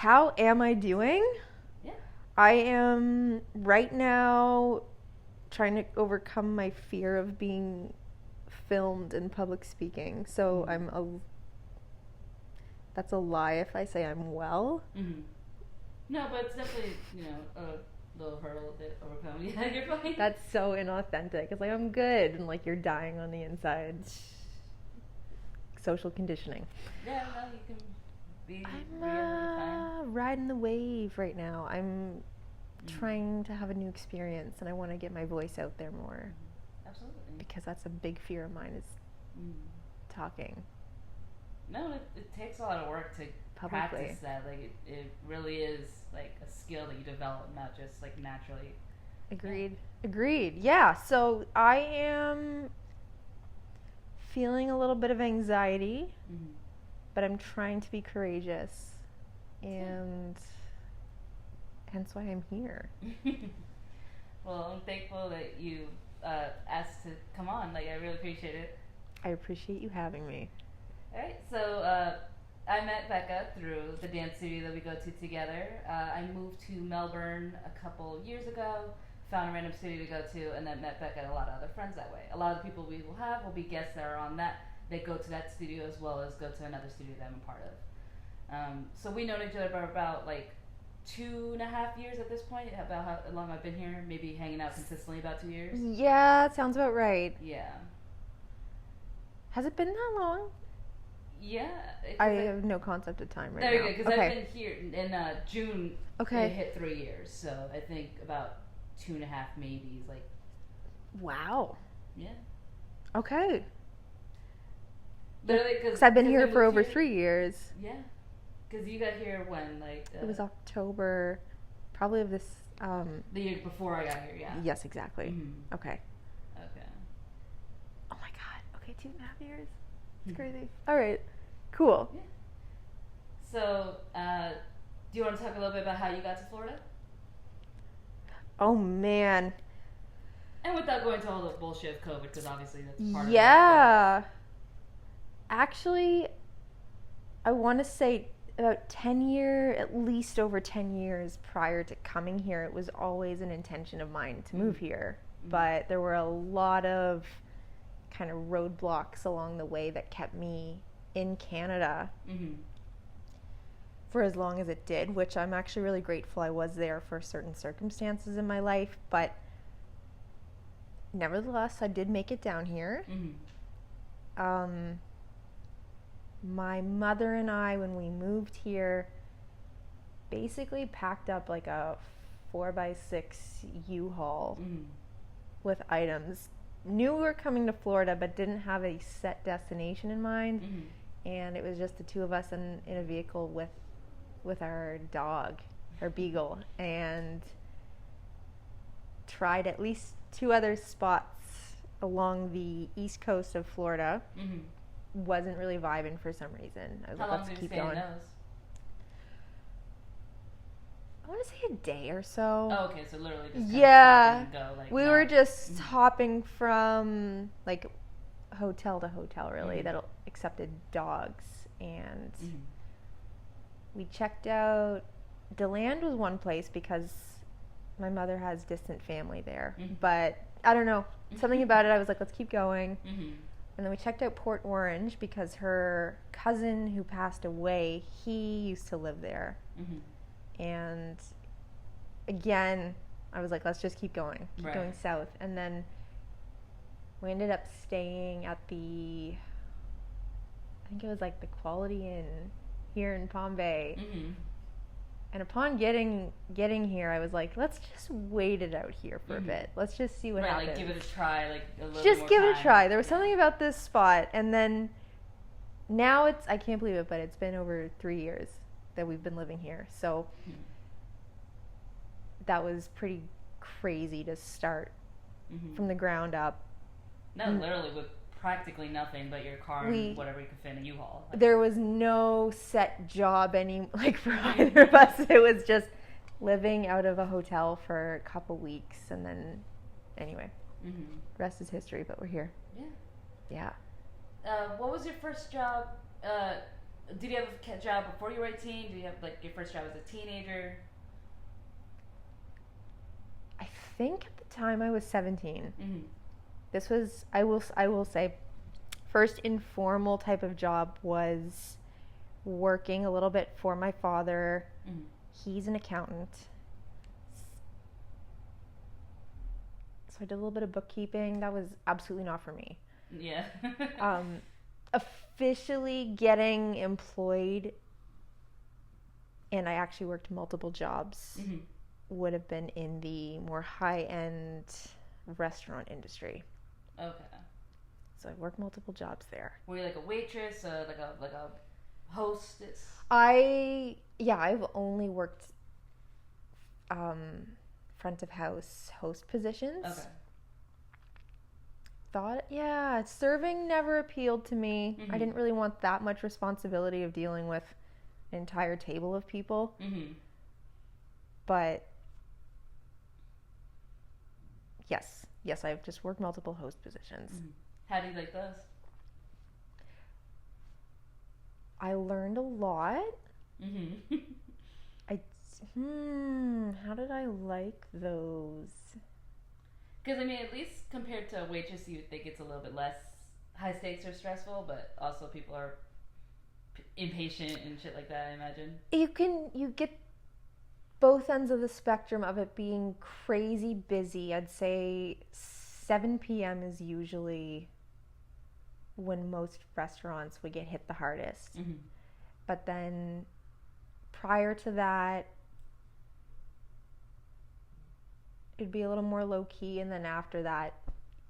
How am I doing? Yeah. I am right now trying to overcome my fear of being filmed in public speaking. So that's a lie if I say I'm well. Mm-hmm. No, but it's definitely, a little hurdle to overcome. Yeah, you're fine. That's so inauthentic. It's like I'm good and like you're dying on the inside. Social conditioning. Yeah, no, you can be I'm real, you're fine. riding the wave right now. I'm trying to have a new experience and I want to get my voice out there more. Absolutely. Because that's a big fear of mine is talking. No, it takes a lot of work to Publicly. practice that. Like, it really is like a skill that you develop, not just like naturally. Agreed. Yeah, so I am feeling a little bit of anxiety, but I'm trying to be courageous. And hence why I'm here. Well, I'm thankful that you asked to come on. Like, I really appreciate it. I appreciate you having me. Alright, so I met Becca through the dance studio that we go to together. I moved to Melbourne a couple years ago, found a random studio to go to, and then met Becca and a lot of other friends that way. A lot of the people we will have will be guests that are on that. They go to that studio as well as go to another studio that I'm a part of. So we known each other for about like 2.5 years at this point, about how long I've been here, maybe hanging out consistently about 2 years. Yeah, sounds about right. Yeah. Has it been that long? Yeah. I have no concept of time right now. There you go, because I've been here in June. Okay. It hit 3 years, so I think about 2.5 maybe. Like, wow. Yeah. Okay. Literally, because I've been here for over 3 years. Yeah, because you got here when, like, it was October, probably of this. The year before I got here. Yeah. Yes, exactly. Mm-hmm. Okay. Okay. Oh my god. Okay, 2.5 years. It's crazy. All right. Cool. Yeah. So, do you want to talk a little bit about how you got to Florida? Oh man. And without going to all the bullshit of COVID, because obviously that's part of it. Yeah. Actually, I want to say about at least over 10 years prior to coming here, it was always an intention of mine to move here. But there were a lot of kind of roadblocks along the way that kept me in Canada for as long as it did, which I'm actually really grateful I was there for certain circumstances in my life. But nevertheless, I did make it down here. My mother and I, when we moved here, basically packed up like a 4x6 U-Haul with items. Knew we were coming to Florida, but didn't have a set destination in mind. And it was just the two of us in a vehicle with our dog, our beagle, and tried at least 2 other spots along the east coast of Florida. Wasn't really vibing for some reason. I was How like, long let's did you keep stay going. in those? I want to say a day or so. Oh, okay, so literally just yeah, and go, like, we were just hopping from like hotel to hotel, really, that accepted dogs, and we checked out. DeLand was one place because my mother has distant family there, but I don't know, something about it. I was like, let's keep going. And then we checked out Port Orange because her cousin who passed away, he used to live there. And again, I was like, let's just keep going. Keep going south. And then we ended up staying at I think it was like the Quality Inn here in Palm Bay. And upon getting here, I was like, let's just wait it out here for a bit. Let's just see what happens. Like give it a try, like a little just more give time. it a try. There was something about this spot, and then now I can't believe it, but it's been over 3 years that we've been living here. So that was pretty crazy to start from the ground up. No, literally with practically nothing but your car and whatever you could fit in a U-Haul. There was no set job for either of us. It was just living out of a hotel for a couple weeks, and then anyway, rest is history. But we're here. Yeah. Yeah. What was your first job Did you have a job before you were 18? Did you have like your first job as a teenager? I think at the time I was 17. Mm-hmm. This was, I will say, first informal type of job was working a little bit for my father. Mm-hmm. He's an accountant. So I did a little bit of bookkeeping. That was absolutely not for me. Yeah. Officially getting employed, and I actually worked multiple jobs, Mm-hmm. would have been in the more high-end restaurant industry. Okay. So I worked multiple jobs there. Were you like a waitress, like a hostess? I've only worked front of house host positions. Okay. Serving never appealed to me. Mm-hmm. I didn't really want that much responsibility of dealing with an entire table of people. Mm-hmm. But yes, I've just worked multiple host positions. Mm-hmm. How do you like those? I learned a lot. Mm-hmm. How did I like those? Because I mean, at least compared to a waitress, you would think it's a little bit less high stakes or stressful, but also people are impatient and shit like that. I imagine You get both ends of the spectrum of it being crazy busy. I'd say 7 p.m. is usually when most restaurants would get hit the hardest. Mm-hmm. But then prior to that, it'd be a little more low key, and then after that,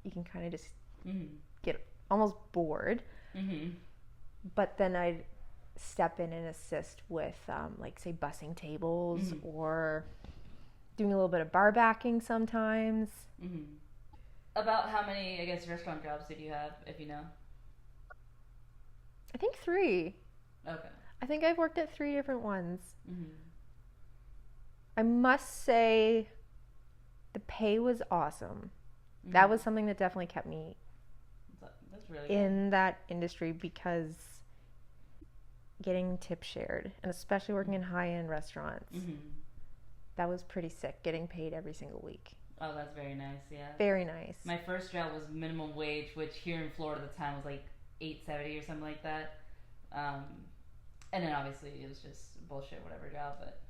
you can kind of just mm-hmm. get almost bored. Mm-hmm. But then I'd step in and assist with, like, say, bussing tables, mm-hmm. or doing a little bit of bar backing sometimes. Mm-hmm. About how many, I guess, restaurant jobs did you have, if you know? I think 3. Okay. I think I've worked at 3 different ones. Mm-hmm. I must say the pay was awesome. Mm-hmm. That was something that definitely kept me That's really in that industry, because getting tip shared, and especially working in high-end restaurants, mm-hmm. that was pretty sick, getting paid every single week. Oh, that's very nice, yeah. Very nice. My first job was minimum wage, which here in Florida at the time was like $8.70 or something like that. And then obviously it was just bullshit, whatever job, but...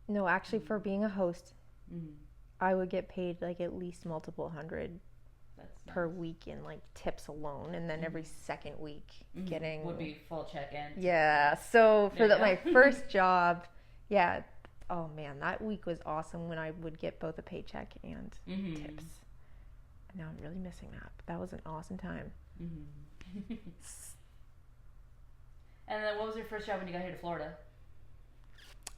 No, actually, for being a host, mm-hmm. I would get paid like at least multiple hundred That's per nice. week in like tips alone, and then mm-hmm. every second week mm-hmm. getting... Would be full check in. Yeah, so for my first job, yeah, oh man, that week was awesome when I would get both a paycheck and mm-hmm. tips. Now I'm really missing that, but that was an awesome time. Mm-hmm. And then what was your first job when you got here to Florida?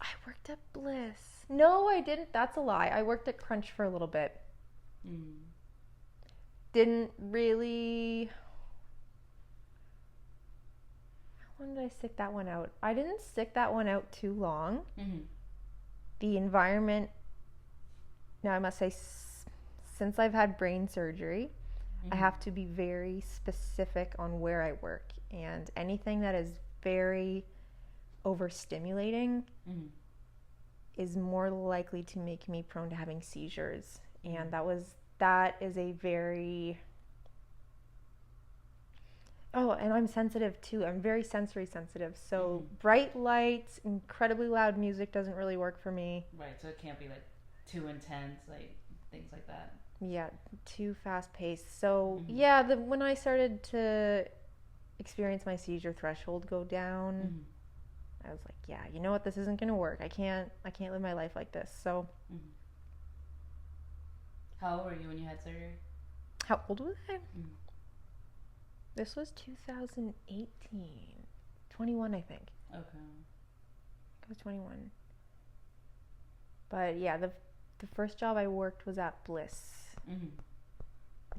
I worked at Bliss. No, I didn't. That's a lie. I worked at Crunch for a little bit. Mm. Didn't really... How long did I stick that one out? I didn't stick that one out too long. Mm-hmm. The environment... Now, I must say, since I've had brain surgery, mm-hmm. I have to be very specific on where I work. And anything that is very overstimulating mm-hmm. is more likely to make me prone to having seizures. And that is a very... Oh, and I'm sensitive too. I'm very sensory sensitive. So mm-hmm. bright lights, incredibly loud music doesn't really work for me. Right, so it can't be like too intense, like things like that. Yeah, too fast paced. So mm-hmm. yeah, when I started to experience my seizure threshold go down, mm-hmm. I was like, yeah, you know what, this isn't gonna work. I can't live my life like this. So mm-hmm. How old were you when you had surgery? How old was I? Mm-hmm. This was 2018. 21, I think. Okay. I was 21. But yeah, the first job I worked was at Bliss, mm-hmm.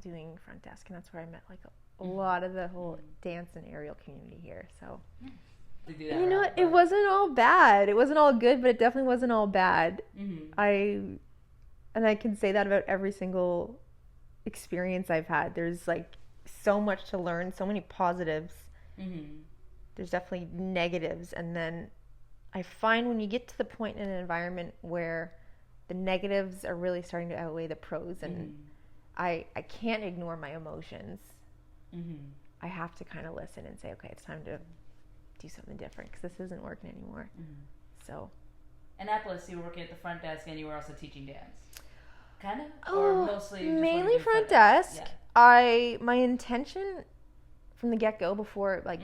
doing front desk, and that's where I met like a mm-hmm. lot of the whole mm-hmm. dance and aerial community here. So you know what? It wasn't all bad. It wasn't all good, but it definitely wasn't all bad. mm-hmm. I can say that about every single experience I've had. There's like so much to learn, so many positives. mm-hmm. there's definitely negatives, and then I find when you get to the point in an environment where the negatives are really starting to outweigh the pros, and I can't ignore my emotions. I have to kind of listen and say, okay, it's time to do something different because this isn't working anymore. So. Annapolis, you were working at the front desk and you were also teaching dance. Kind of? Oh, or mostly just mainly front desk? desk. Yeah. My intention from the get-go before, like,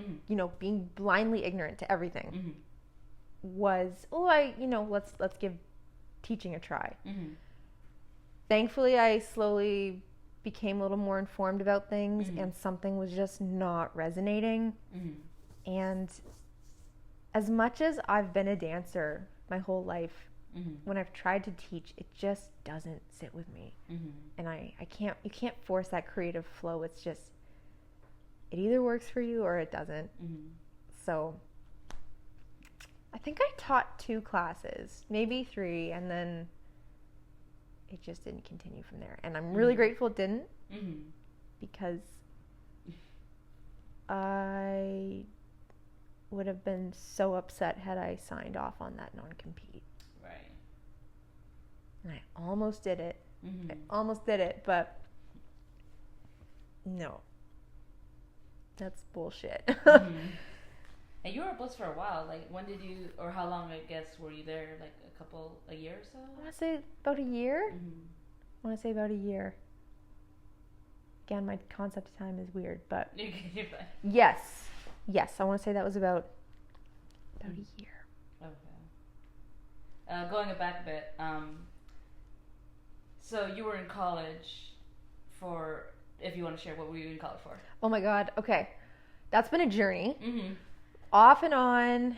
being blindly ignorant to everything was, let's give teaching a try. Thankfully, I slowly became a little more informed about things, and something was just not resonating. And as much as I've been a dancer my whole life, when I've tried to teach, it just doesn't sit with me. And you can't force that creative flow. It's just, it either works for you or it doesn't. So I think I taught 2 classes, maybe 3, and then it just didn't continue from there. And I'm really grateful it didn't, because I would have been so upset had I signed off on that non-compete. Right. And I almost did it. I almost did it, but no. That's bullshit. And you were at Bliss for a while. Like, when did you, or how long, I guess, were you there? Like, a year or so? I want to say about a year. I want to say about a year. Again, my concept of time is weird, but yes, I want to say that was about a year. Okay. Going back a bit, so you were in college for, if you want to share, what were you in college for? Oh my God. Okay. That's been a journey. Off and on,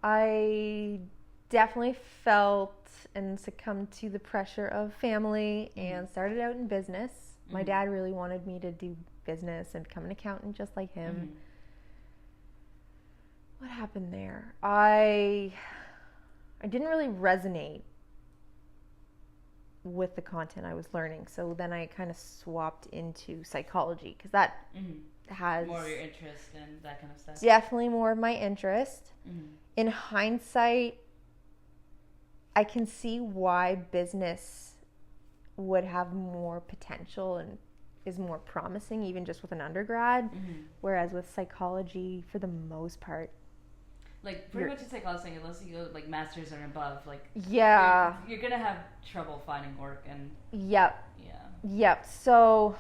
I definitely felt and succumbed to the pressure of family and started out in business. My dad really wanted me to do business and become an accountant just like him. What happened there? I didn't really resonate with the content I was learning, so then I kind of swapped into psychology because that has more of your interest and that kind of stuff. Definitely more of my interest. In hindsight, I can see why business would have more potential and is more promising, even just with an undergrad, whereas with psychology, for the most part, like pretty much in psychology, unless you go like masters or above, like you're gonna have trouble finding work. And so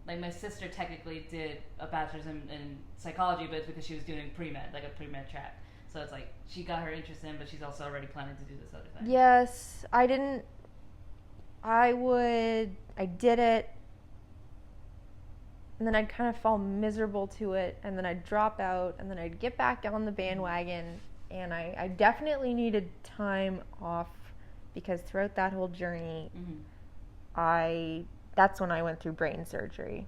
like my sister technically did a bachelor's in psychology, but it's because she was doing pre-med, like a pre-med track. So it's like she got her interest in, but she's also already planning to do this other thing. Yes, I did it, and then I'd kind of fall miserable to it, and then I'd drop out, and then I'd get back on the bandwagon, and I definitely needed time off, because throughout that whole journey, that's when I went through brain surgery.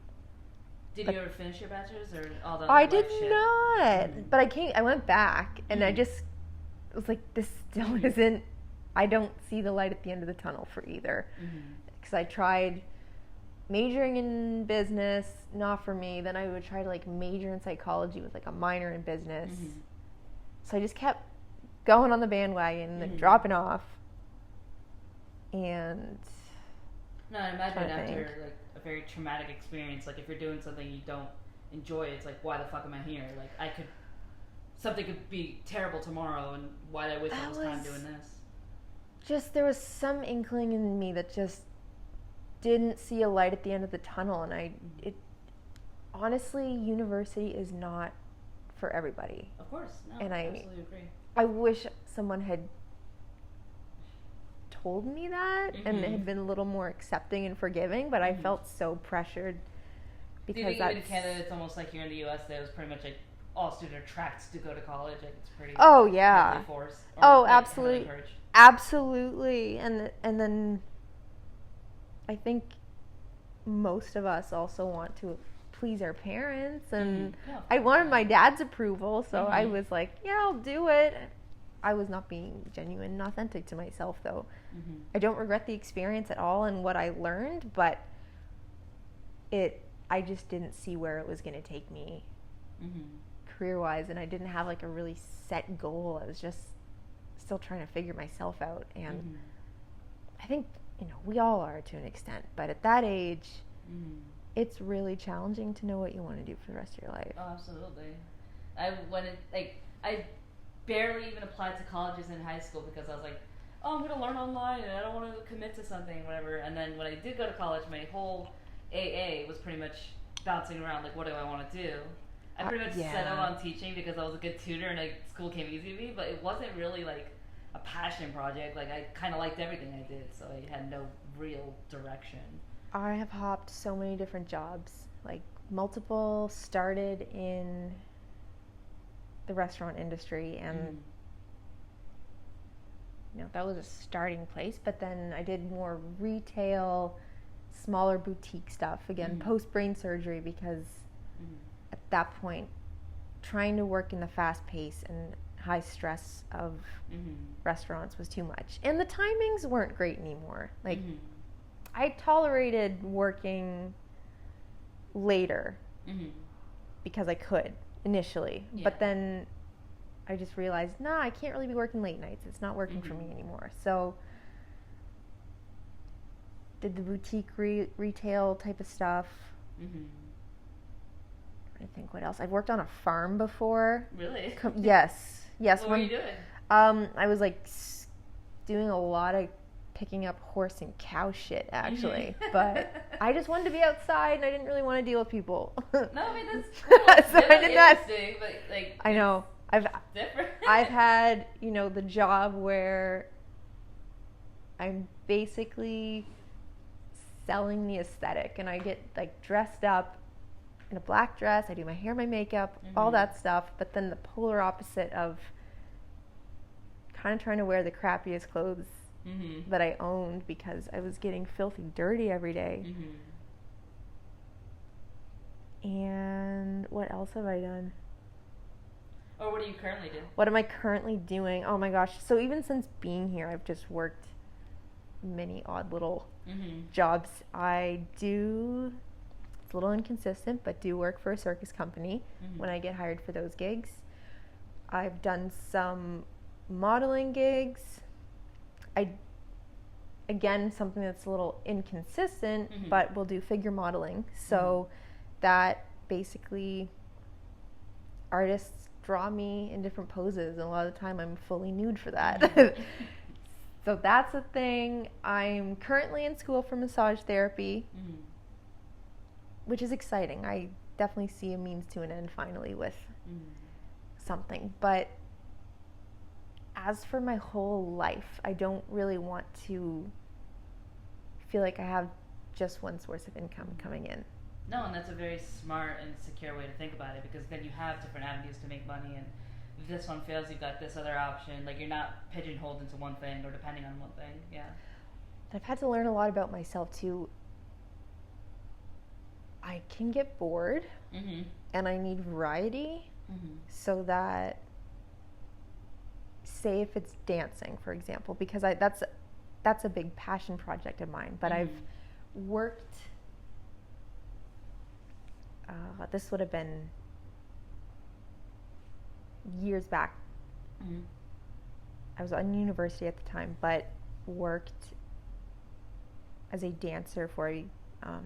Did you ever finish your bachelor's or all the I did shit? not, but I went back, and I just was like, this still isn't, I don't see the light at the end of the tunnel for either, because I tried majoring in business, not for me. Then I would try to like major in psychology with like a minor in business. So I just kept going on the bandwagon and then dropping off. And no, I imagine after like a very traumatic experience, like if you're doing something you don't enjoy, it's like, why the fuck am I here? Like something could be terrible tomorrow, and why did I waste all this time doing this? Just there was some inkling in me that just didn't see a light at the end of the tunnel, and honestly, university is not for everybody. Of course, no, and I absolutely agree. I wish someone had told me that and had been a little more accepting and forgiving, but I felt so pressured because do you think even in Canada it's almost like here in the US that it was pretty much like all students are tracked to go to college, like it's pretty forced, absolutely, absolutely, and then I think most of us also want to please our parents, and I wanted my dad's approval, so I was like, yeah, I'll do it. I was not being genuine and authentic to myself, though. I don't regret the experience at all and what I learned, but I just didn't see where it was going to take me career-wise, and I didn't have like a really set goal. I was just still trying to figure myself out, and I think, you know, we all are to an extent, but at that age, it's really challenging to know what you want to do for the rest of your life. Oh, absolutely. I barely even applied to colleges in high school because I was like, oh, I'm going to learn online and I don't want to commit to something, whatever. And then when I did go to college, my whole AA was pretty much bouncing around, like, what do I want to do? I pretty much settled on teaching because I was a good tutor and school came easy to me, but it wasn't really like a passion project. Like, I kind of liked everything I did, so I had no real direction. I have hopped so many different jobs, like multiple, started in the restaurant industry, and you know, that was a starting place, but then I did more retail, smaller boutique stuff, again, post brain surgery, because at that point, trying to work in the fast pace and high stress of restaurants was too much, and the timings weren't great anymore. Like, I tolerated working later because I could initially, but then I just realized, I can't really be working late nights. It's not working for me anymore. So did the boutique retail type of stuff. I think what else. I've worked on a farm before. Really? Yes. What were you doing? I was like doing a lot of picking up horse and cow shit, actually. But I just wanted to be outside, and I didn't really want to deal with people. No, I mean, that's cool. So I did that. But, like, I know. Different. I've had, you know, the job where I'm basically selling the aesthetic, and I get like dressed up in a black dress, I do my hair, my makeup, all that stuff, but then the polar opposite of kind of trying to wear the crappiest clothes that I owned because I was getting filthy dirty every day. And what else have I done? Or what do you currently do? What am I currently doing? Oh my gosh. So even since being here, I've just worked many odd little jobs. I do, it's a little inconsistent, but do work for a circus company when I get hired for those gigs. I've done some modeling gigs. Again, something that's a little inconsistent, but we'll do figure modeling. So that basically, artists draw me in different poses, and a lot of the time I'm fully nude for that. So that's a thing. I'm currently in school for massage therapy, which is exciting. I definitely see a means to an end finally with something. But as for my whole life, I don't really want to feel like I have just one source of income coming in. No, and that's a very smart and secure way to think about it, because then you have different avenues to make money, and if this one fails, you've got this other option. Like, you're not pigeonholed into one thing or depending on one thing. Yeah. I've had to learn a lot about myself too. I can get bored, and I need variety, so that, say if it's dancing, for example, because that's a big passion project of mine, but I've worked, this would have been years back. I was in university at the time, but worked as a dancer for a, God,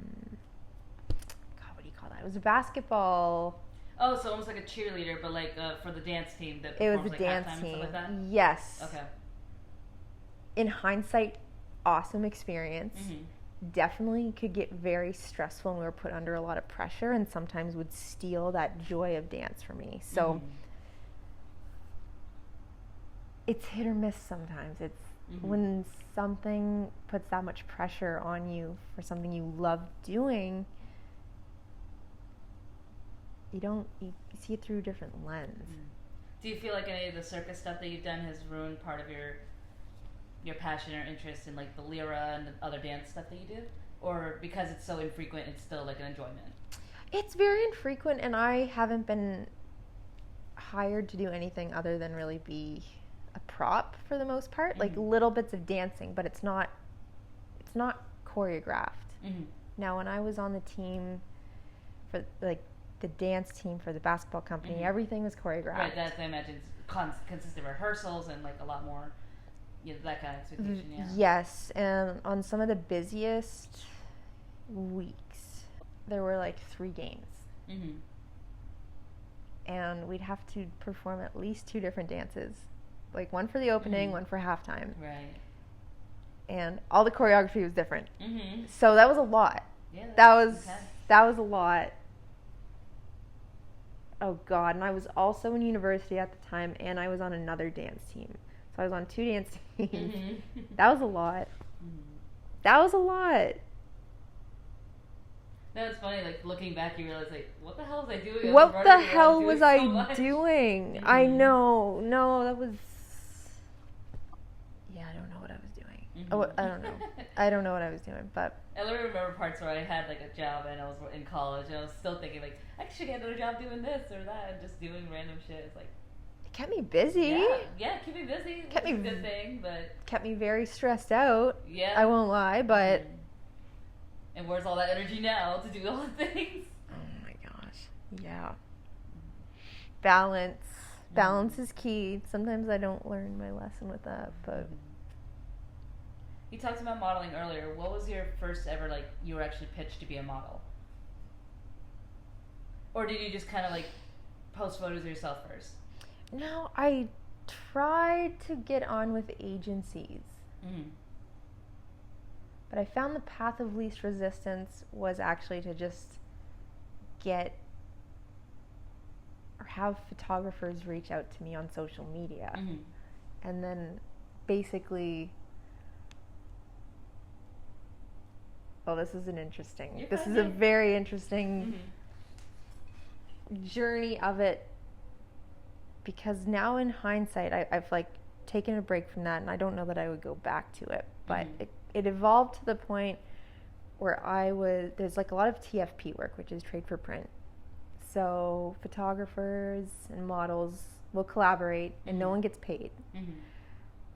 what do you call that? It was a basketball. Oh, so almost like a cheerleader, but like for the dance team that it was a like dance halftime team. And stuff like that? Yes. Okay. In hindsight, awesome experience. Definitely could get very stressful, and we were put under a lot of pressure, and sometimes would steal that joy of dance from me. So it's hit or miss sometimes. It's when something puts that much pressure on you for something you love doing, you see it through a different lens. Do you feel like any of the circus stuff that you've done has ruined part of your passion or interest in like the lira and the other dance stuff that you do? Or because it's so infrequent, it's still like an enjoyment? It's very infrequent, and I haven't been hired to do anything other than really be a prop for the most part. Like little bits of dancing, but it's not choreographed. Now when I was on the team for like the dance team for the basketball company. Everything was choreographed. Right, that I imagine consistent rehearsals and like a lot more, that kind of expectation. Yeah. Yes, and on some of the busiest weeks, there were like 3 games. And we'd have to perform at least 2 different dances, like one for the opening, one for halftime. Right. And all the choreography was different. So that was a lot. Yeah. That was a lot. Oh God! And I was also in university at the time, and I was on another dance team. So I was on 2 dance teams. That was a lot. That was a lot. No, it's funny, like, looking back, you realize, like, what the hell was I doing? What the hell was I doing? I know. No, that was... Yeah, I don't know what I was doing. Oh, I don't know. I don't know what I was doing, but... I literally remember parts where I had, like, a job and I was in college, and I was still thinking, like, I should get another job doing this or that, and just doing random shit. It's like... It kept me busy. Yeah, keep me busy. Kept me a good thing, but... Kept me very stressed out. Yeah. I won't lie, but... And where's all that energy now to do all the things? Oh my gosh. Yeah. Balance. Balance is key. Sometimes I don't learn my lesson with that, but... You talked about modeling earlier. What was your first ever, like, you were actually pitched to be a model? Or did you just kind of, like, post photos of yourself first? No, I tried to get on with agencies. But I found the path of least resistance was actually to just get or have photographers reach out to me on social media. And then basically, this is a very interesting journey of it, because now in hindsight, I've like taken a break from that, and I don't know that I would go back to it, but it evolved to the point where there's like a lot of TFP work, which is trade for print. So photographers and models will collaborate and no one gets paid.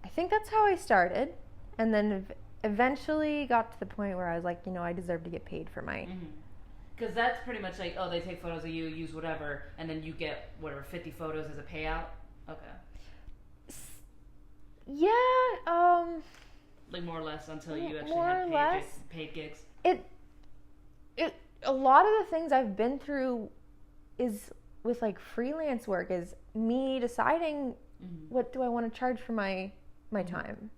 I think that's how I started. And then eventually got to the point where I was like, I deserve to get paid for my... Because that's pretty much like, they take photos of you, use whatever, and then you get, 50 photos as a payout? Okay. Yeah, like more or less until you actually have paid gigs. A lot of the things I've been through is with like freelance work is me deciding what do I want to charge for my time,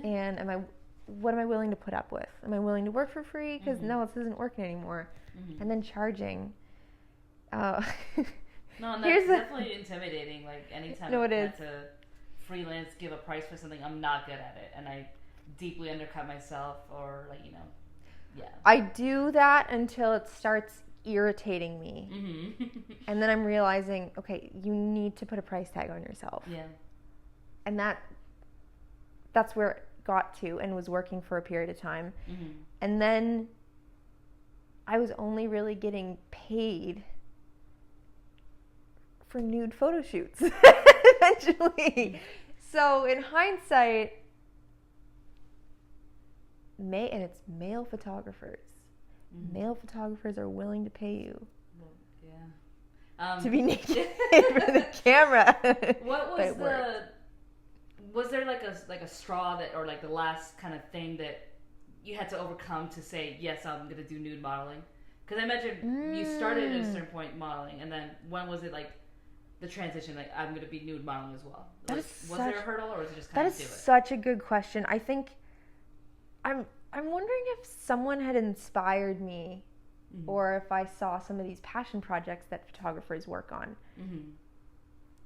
and what am I willing to put up with? Am I willing to work for free? Because no, this isn't working anymore. And then charging. No, and that's definitely intimidating. Like anytime I had to freelance, give a price for something, I'm not good at it, and I deeply undercut myself, or like I do that until it starts irritating me, and then I'm realizing, okay, you need to put a price tag on yourself. And that's where it got to, and was working for a period of time, and then I was only really getting paid for nude photo shoots eventually. So in hindsight, and it's male photographers. Male photographers are willing to pay you to be naked for the camera. What was there like a straw that, or like the last kind of thing that you had to overcome to say, yes, I'm going to do nude modeling? Because I imagine you started at a certain point modeling, and then when was it like the transition, like I'm going to be nude modeling as well? Was there a hurdle, or was it just kind of do it? That is such a good question. I think I'm wondering if someone had inspired me, or if I saw some of these passion projects that photographers work on.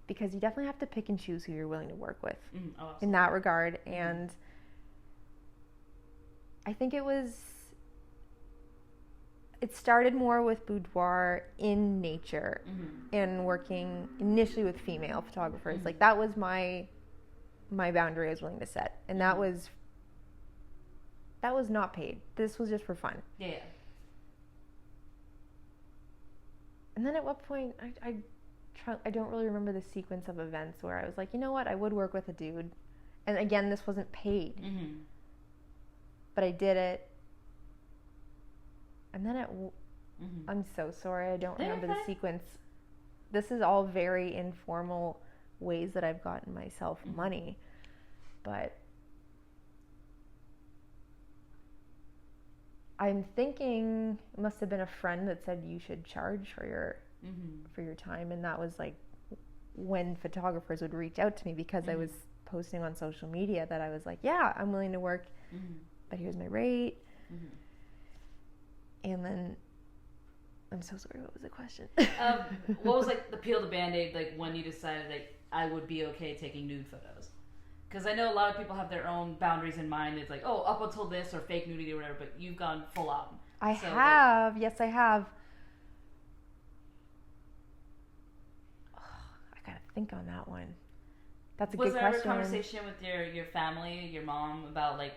Because you definitely have to pick and choose who you're willing to work with in that regard. And I think it started more with boudoir in nature and working initially with female photographers. Like that was my boundary I was willing to set. And that was not paid. This was just for fun. Yeah. And then at what point, I don't really remember the sequence of events where I was like, you know what, I would work with a dude. And again, this wasn't paid. But I did it. And then I'm so sorry. I don't They're remember the fine. sequence. This is all very informal ways that I've gotten myself money. But I'm thinking it must have been a friend that said you should charge for your time, and that was like when photographers would reach out to me because I was posting on social media that I was like, yeah, I'm willing to work, but here's my rate. And then I'm so sorry, what was the question? What was like the peel the band-aid, like when you decided like I would be okay taking nude photos? Because I know a lot of people have their own boundaries in mind. It's like, oh, up until this or fake nudity or whatever, but you've gone full on. Yes, I have. Oh, I gotta think on that one. That's a good question. Was there ever a conversation with your family, your mom, about like,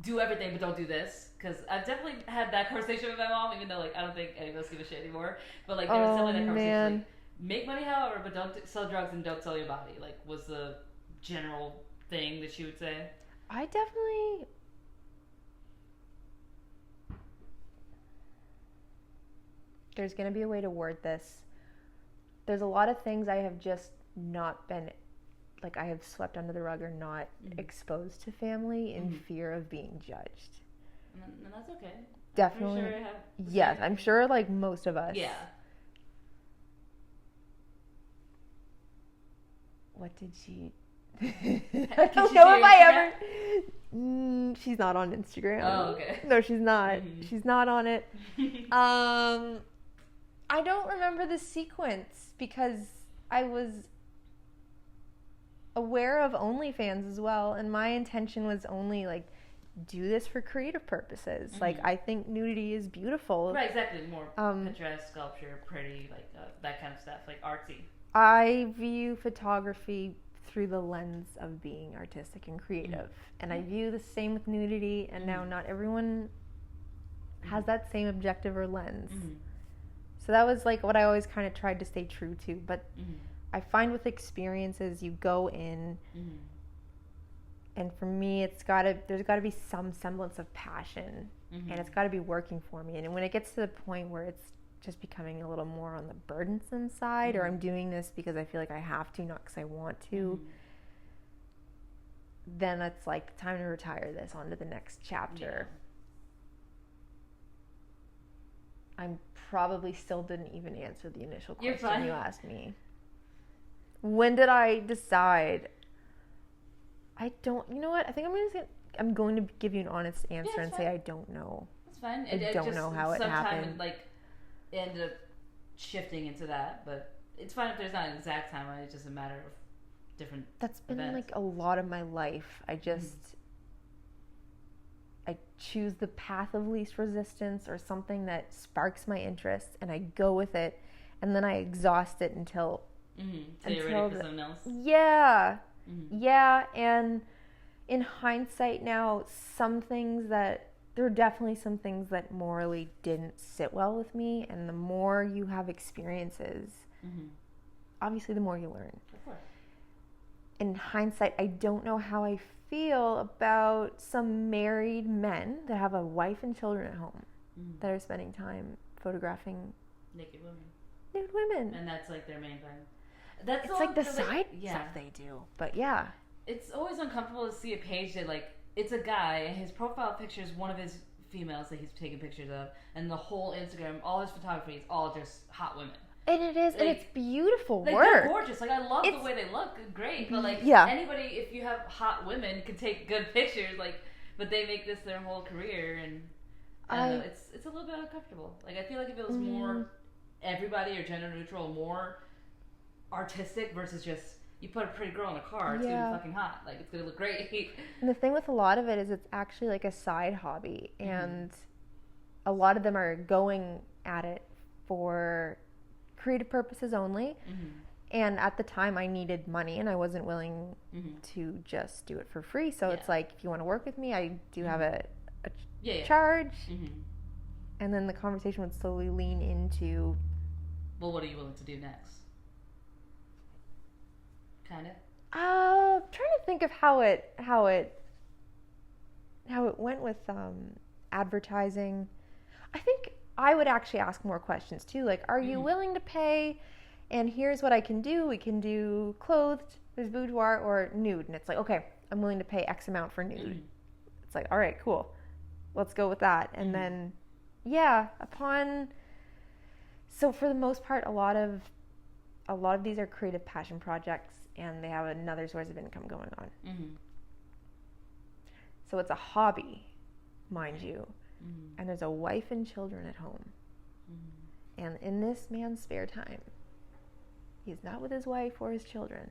do everything but don't do this? Because I've definitely had that conversation with my mom, even though like I don't think any of us give a shit anymore. But like there was definitely that conversation. Like, make money, however, but don't sell drugs and don't sell your body. Like, was the general thing that she would say? I definitely... There's going to be a way to word this. There's a lot of things I have just not been... Like, I have swept under the rug or not exposed to family in fear of being judged. And that's okay. Definitely. I'm sure yes, I'm sure like most of us. Yeah. What did she... I don't know if I ever... she's not on Instagram. Oh, okay. No, she's not. She's not on it. I don't remember the sequence because I was aware of OnlyFans as well, and my intention was only like do this for creative purposes. Like, I think nudity is beautiful. Right, exactly. More picturesque, sculpture, pretty, like that kind of stuff, like artsy. I view photography through the lens of being artistic and creative. And I view the same with nudity, and now not everyone has that same objective or lens. So that was like what I always kind of tried to stay true to. But I find with experiences, you go in, and for me, there's got to be some semblance of passion, and it's got to be working for me. And when it gets to the point where it's just becoming a little more on the burdensome side, or I'm doing this because I feel like I have to, not because I want to, then it's like time to retire this on to the next chapter. I probably still didn't even answer the initial question you asked me. When did I decide? I don't, you know what? I think I'm going to give you an honest answer and say I don't know. That's fine. I don't know how it happened. Like, ended up shifting into that, but it's fine if there's not an exact timeline. It's just a matter of different That's been events. like a lot of my life. I just I choose the path of least resistance or something that sparks my interest, and I go with it, and then I exhaust it until you're ready for something else. Yeah. Yeah, and in hindsight now, there are definitely some things that morally didn't sit well with me, and the more you have experiences, obviously the more you learn. Of course. In hindsight, I don't know how I feel about some married men that have a wife and children at home that are spending time photographing naked women. Nude women. And that's like their main thing. It's like the side stuff they do. But yeah. It's always uncomfortable to see a page that like, it's a guy and his profile picture is one of his females that he's taking pictures of, and the whole Instagram, all his photography is all just hot women. And it is, like, and it's beautiful work. They're gorgeous. Like, I love the way they look. Great. But like, anybody, if you have hot women, can take good pictures. Like, but they make this their whole career, and I don't know, it's a little bit uncomfortable. Like, I feel like if it was more everybody or gender neutral, more artistic versus just you put a pretty girl in a car, it's gonna be fucking hot. Like, it's gonna look great. And the thing with a lot of it is it's actually like a side hobby, and a lot of them are going at it for creative purposes only. And at the time I needed money and I wasn't willing to just do it for free. So it's like, if you want to work with me, I do have a charge. And then the conversation would slowly lean into, well, what are you willing to do next? Kind of. I'm trying to think of how it went with advertising. I think I would actually ask more questions too. Like, are you willing to pay? And here's what I can do. We can do clothed, there's boudoir, or nude. And it's like, okay, I'm willing to pay X amount for nude. It's like, all right, cool. Let's go with that. And then, yeah, so for the most part, a lot of these are creative passion projects, and they have another source of income going on. So it's a hobby, mind you, and there's a wife and children at home. And in this man's spare time, he's not with his wife or his children.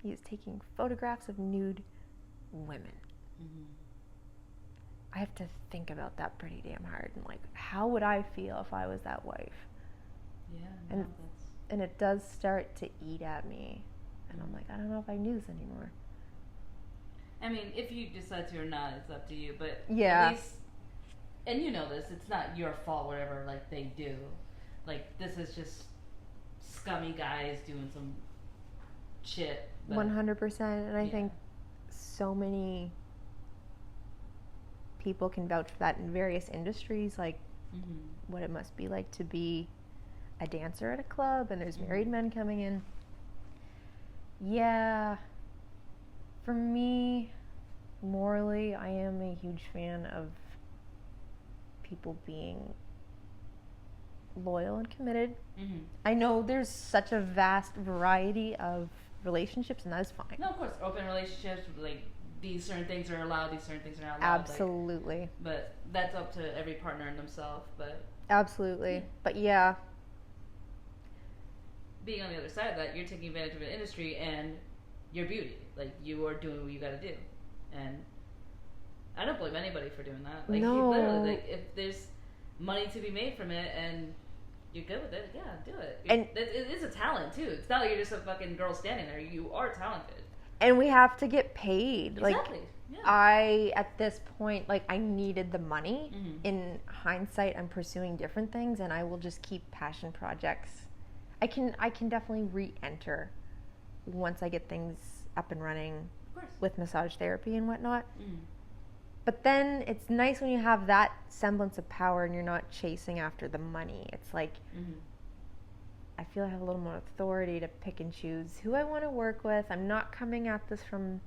He is taking photographs of nude women. I have to think about that pretty damn hard. And like, how would I feel if I was that wife? Yeah. And it does start to eat at me. And I'm like, I don't know if I can do this anymore. I mean, if you decide to or not, it's up to you. But yeah. At least, and you know this, it's not your fault, whatever, like, they do. Like, this is just scummy guys doing some shit. 100%. And I think so many people can vouch for that in various industries, like what it must be like to be a dancer at a club and there's married men coming in. Yeah. For me, morally, I am a huge fan of people being loyal and committed. I know there's such a vast variety of relationships, and that is fine. No, of course, open relationships, like, these certain things are allowed, these certain things are not allowed. Absolutely. Like, but that's up to every partner and themselves. But absolutely. But yeah. Being on the other side of that, you're taking advantage of an industry and your beauty. Like, you are doing what you gotta do. And I don't blame anybody for doing that. Like, no. You literally, like, if there's money to be made from it and you're good with it, yeah, do it. And it is a talent, too. It's not like you're just a fucking girl standing there. You are talented. And we have to get paid. Exactly. I, at this point, like, I needed the money. In hindsight, I'm pursuing different things, and I will just keep passion projects. I can definitely re-enter once I get things up and running with massage therapy and whatnot. But then it's nice when you have that semblance of power and you're not chasing after the money. It's like, I feel I have a little more authority to pick and choose who I want to work with. I'm not coming at this from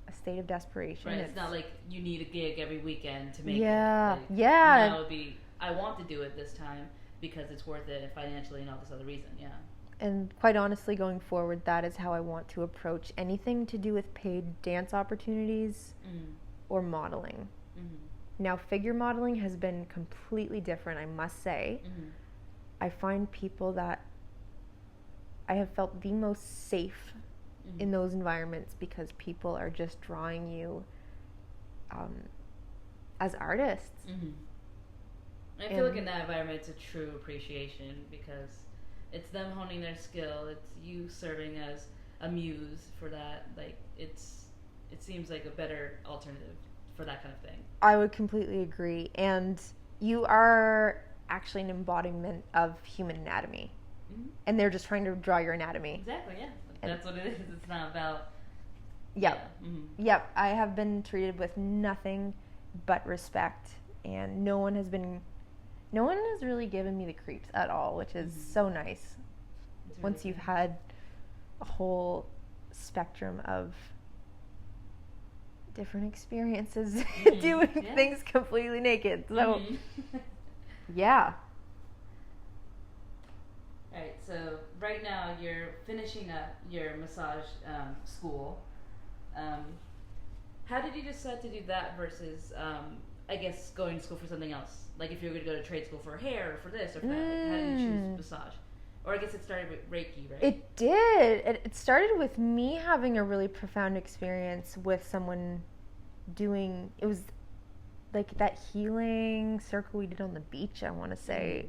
a state of desperation. Right, it's not like you need a gig every weekend to make it. Like, That would be, I want to do it this time because it's worth it financially and all this other reason, And quite honestly, going forward, that is how I want to approach anything to do with paid dance opportunities or modeling. Now, figure modeling has been completely different, I must say. I find people that I have felt the most safe in those environments because people are just drawing you as artists. I feel like in that environment it's a true appreciation because it's them honing their skill. It's you serving as a muse for that. Like, it seems like a better alternative for that kind of thing. I would completely agree. And you are actually an embodiment of human anatomy. And they're just trying to draw your anatomy. Exactly, yeah. That's what it is. It's not about... Yep. Yep. I have been treated with nothing but respect. And no one has really given me the creeps at all, which is so nice. Really once you've had a whole spectrum of different experiences doing things completely naked. So, yeah. Alright, so right now you're finishing up your massage school. How did you decide to do that versus, I guess, going to school for something else? Like if you were going to go to trade school for hair or for this or for that, like how did you choose massage? Or I guess it started with Reiki, right? It did. It started with me having a really profound experience with someone doing, it was like that healing circle we did on the beach, I want to say.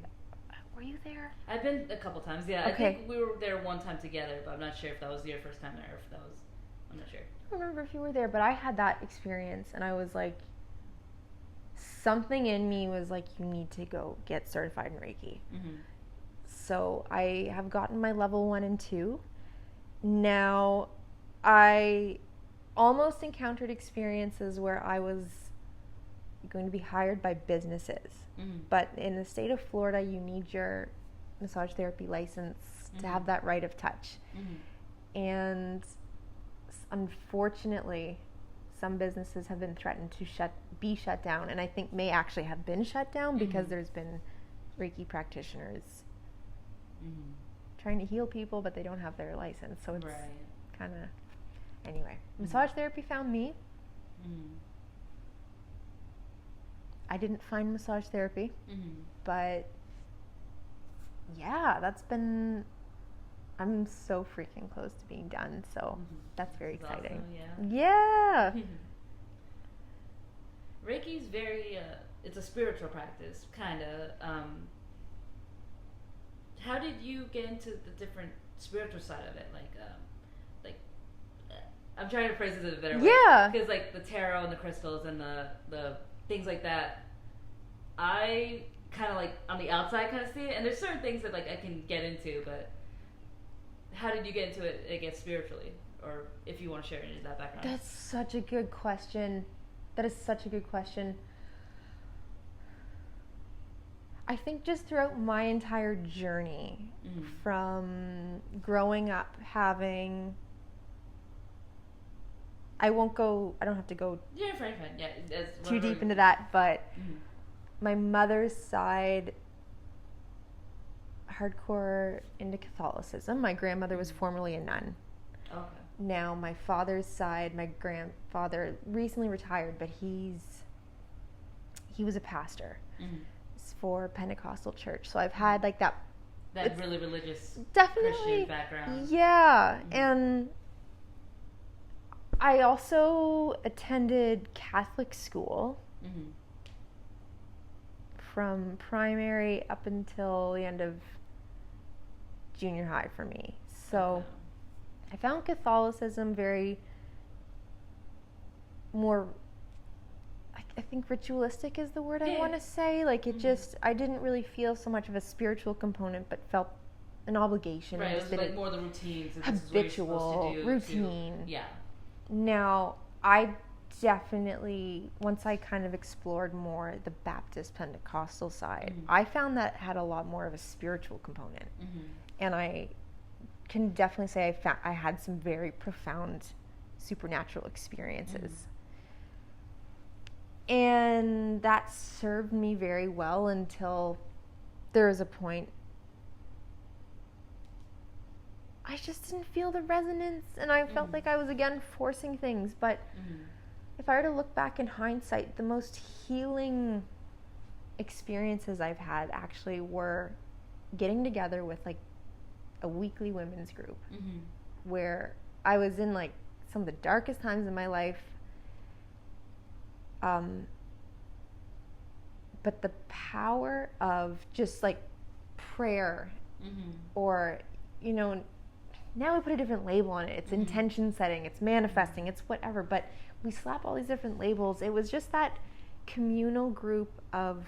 Were you there? I've been a couple times, yeah. Okay. I think we were there one time together, but I'm not sure if that was your first time there or if that was, I'm not sure. I don't remember if you were there, but I had that experience and I was like, something in me was like, you need to go get certified in Reiki. So I have gotten my level 1 and 2. Now, I almost encountered experiences where I was going to be hired by businesses. Mm-hmm. But in the state of Florida, you need your massage therapy license to have that right of touch. Mm-hmm. And unfortunately, some businesses have been threatened to be shut down, and I think may actually have been shut down because there's been Reiki practitioners trying to heal people, but they don't have their license. So it's kind of... Anyway, massage therapy found me. I didn't find massage therapy, but yeah, I'm so freaking close to being done, so that's very exciting. Awesome, yeah. Reiki's very, it's a spiritual practice, kind of. How did you get into the different spiritual side of it? I'm trying to phrase this in a better way. Yeah. Because, like, the tarot and the crystals and the things like that, I kind of, like, on the outside kind of see it. And there's certain things that, like, I can get into, but how did you get into it, I guess, spiritually? Or if you want to share any of that background. That's such a good question. That is such a good question. I think just throughout my entire journey, from growing up having... I don't have to go fine. Yeah, too deep into that, but my mother's side, hardcore into Catholicism. My grandmother was formerly a nun. Okay. Now my father's side, my grandfather recently retired, but he was a pastor for Pentecostal church. So I've had like that really religious definitely Christian background. Yeah, and I also attended Catholic school from primary up until the end of junior high for me. So I found Catholicism very more, I think ritualistic is the word I want to say. Like it just, I didn't really feel so much of a spiritual component, but felt an obligation. Right, it was like more the routines. Habitual routine. Yeah. Now, I definitely, once I kind of explored more the Baptist Pentecostal side, I found that had a lot more of a spiritual component. And I can definitely say I had some very profound supernatural experiences. And that served me very well until there was a point I just didn't feel the resonance, and I felt like I was again forcing things. But if I were to look back in hindsight, the most healing experiences I've had actually were getting together with like a weekly women's group where I was in like some of the darkest times in my life. But the power of just like prayer or, you know, now we put a different label on it. It's intention setting, it's manifesting, it's whatever. But we slap all these different labels. It was just that communal group of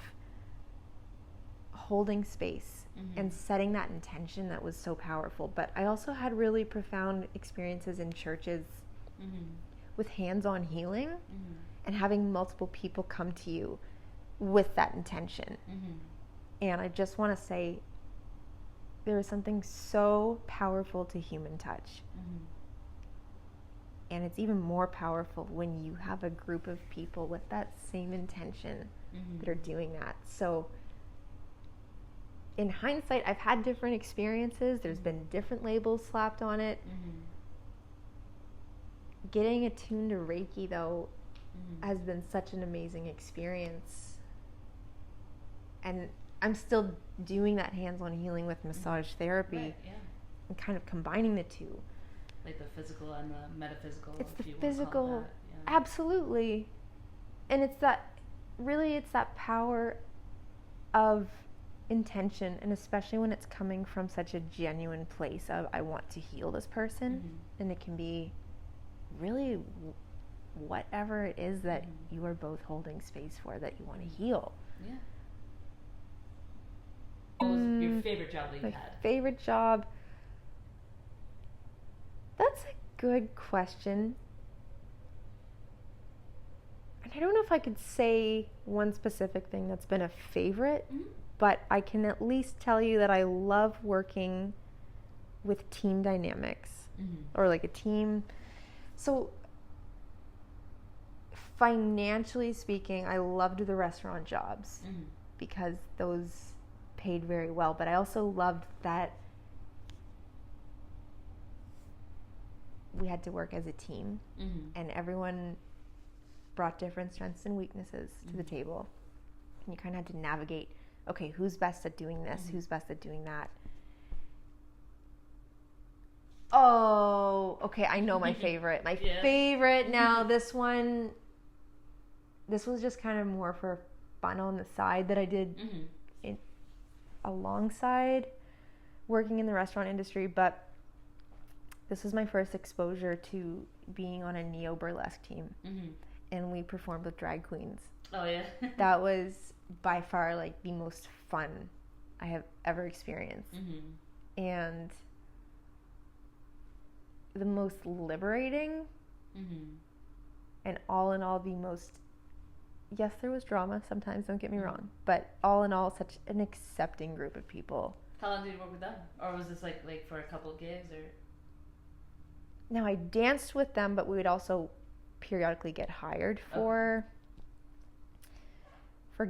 holding space and setting that intention that was so powerful. But I also had really profound experiences in churches with hands-on healing and having multiple people come to you with that intention. And I just want to say, there is something so powerful to human touch. And it's even more powerful when you have a group of people with that same intention that are doing that. So in hindsight, I've had different experiences. There's been different labels slapped on it. Getting attuned to Reiki, though, has been such an amazing experience. And I'm still doing that hands-on healing with massage therapy and kind of combining the two. Like the physical and the metaphysical. It's the physical, absolutely. And it's that power of intention, and especially when it's coming from such a genuine place of, I want to heal this person. And it can be really whatever it is that you are both holding space for that you want to heal. Yeah. What was your favorite job that you had? My favorite job? That's a good question. I and I don't know if I could say one specific thing that's been a favorite, but I can at least tell you that I love working with team dynamics or like a team. So financially speaking, I loved the restaurant jobs because those paid very well, but I also loved that we had to work as a team and everyone brought different strengths and weaknesses to the table, and you kind of had to navigate, okay, who's best at doing this, who's best at doing that. Oh, okay, I know my favorite. My favorite now, this was just kind of more for fun on the side that I did alongside working in the restaurant industry, but this was my first exposure to being on a neo-burlesque team. And we performed with drag queens. Oh, yeah. That was by far like the most fun I have ever experienced. And the most liberating. And all in all, the most, yes, there was drama sometimes, don't get me wrong, but all in all, such an accepting group of people. How long did you work with them? Or was this like for a couple of gigs? Or? Now, I danced with them, but we would also periodically get hired for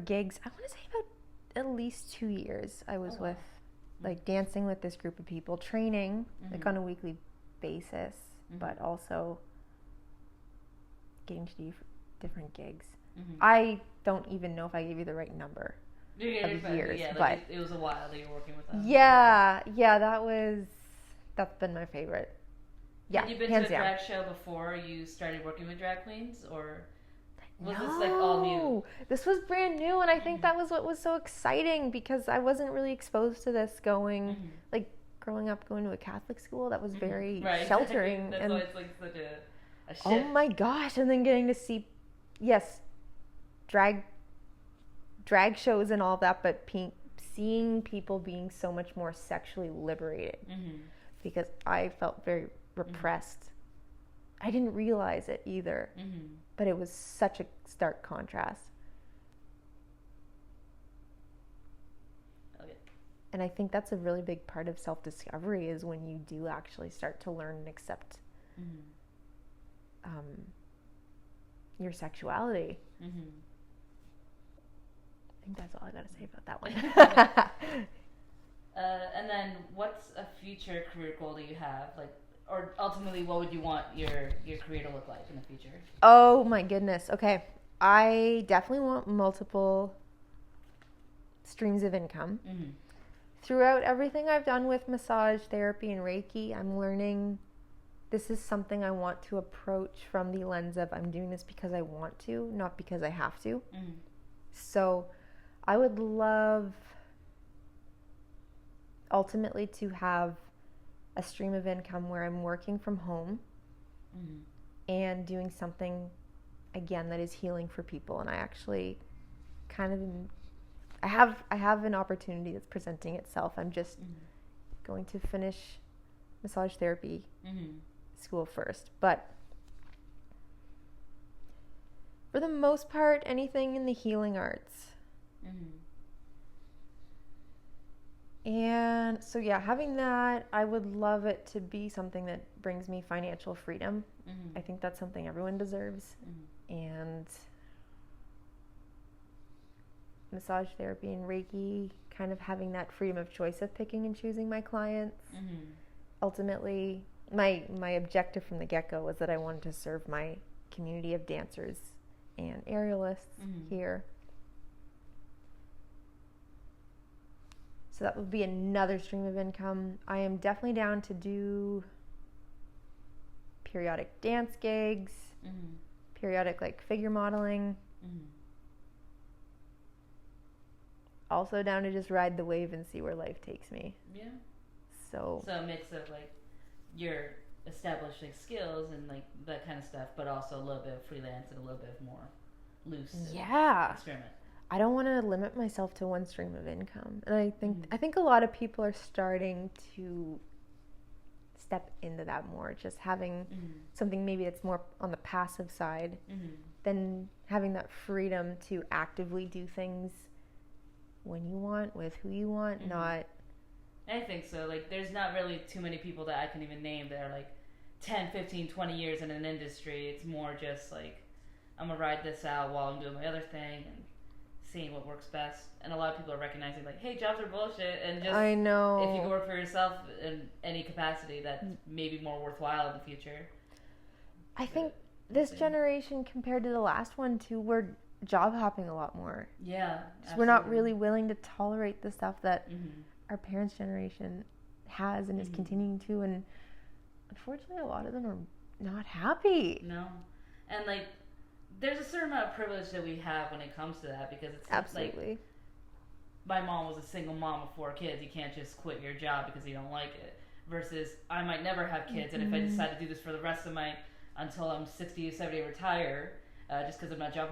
gigs. I want to say about at least 2 years I was with, like, dancing with this group of people, training like on a weekly basis, but also getting to do different gigs. I don't even know if I gave you the right number of years, but it was a while that you were working with them. That's been my favorite. Yeah, had you been to a drag show before you started working with drag queens, or was this like all new? This was brand new, and I think that was what was so exciting, because I wasn't really exposed to this growing up going to a Catholic school. That was very sheltering. That's and why it's like such a shift. Oh my gosh, and then getting to see, drag shows and all that, but seeing people being so much more sexually liberated, because I felt very repressed. I didn't realize it either, but it was such a stark contrast. Okay. And I think that's a really big part of self-discovery, is when you do actually start to learn and accept your sexuality. I think that's all I gotta say about that one. And then, what's a future career goal that you have? Like, or ultimately, what would you want your career to look like in the future? Oh my goodness. Okay. I definitely want multiple streams of income. Throughout everything I've done with massage therapy and Reiki, I'm learning this is something I want to approach from the lens of, I'm doing this because I want to, not because I have to. So I would love ultimately to have a stream of income where I'm working from home and doing something, again, that is healing for people. And I actually I have an opportunity that's presenting itself. I'm just going to finish massage therapy school first. But for the most part, anything in the healing arts. And so, having that, I would love it to be something that brings me financial freedom. I think that's something everyone deserves. And massage therapy and Reiki, kind of having that freedom of choice of picking and choosing my clients. Ultimately, my objective from the get-go was that I wanted to serve my community of dancers and aerialists here. So that would be another stream of income. I am definitely down to do periodic dance gigs, periodic figure modeling. Also down to just ride the wave and see where life takes me. Yeah. So a mix of your established skills and that kind of stuff, but also a little bit of freelance and a little bit more loose. Experiment. I don't want to limit myself to one stream of income. And I think a lot of people are starting to step into that more. Just having something maybe that's more on the passive side than having that freedom to actively do things when you want, with who you want, not... I think so. Like, there's not really too many people that I can even name that are like 10, 15, 20 years in an industry. It's more just like, I'm going to ride this out while I'm doing my other thing and seeing what works best. And a lot of people are recognizing, like, hey, jobs are bullshit. And just, I know. if you can work for yourself in any capacity, that's maybe more worthwhile in the future. I think this generation compared to the last one, too, we're job hopping a lot more. Yeah. We're not really willing to tolerate the stuff that our parents' generation has and is continuing to. And unfortunately, a lot of them are not happy. No. And, like, there's a certain amount of privilege that we have when it comes to that, because it's absolutely like, my mom was a single mom of 4 kids. You can't just quit your job because you don't like it. Versus, I might never have kids, and if I decide to do this for the rest of until I'm 60 or 70 retire, just because I'm not job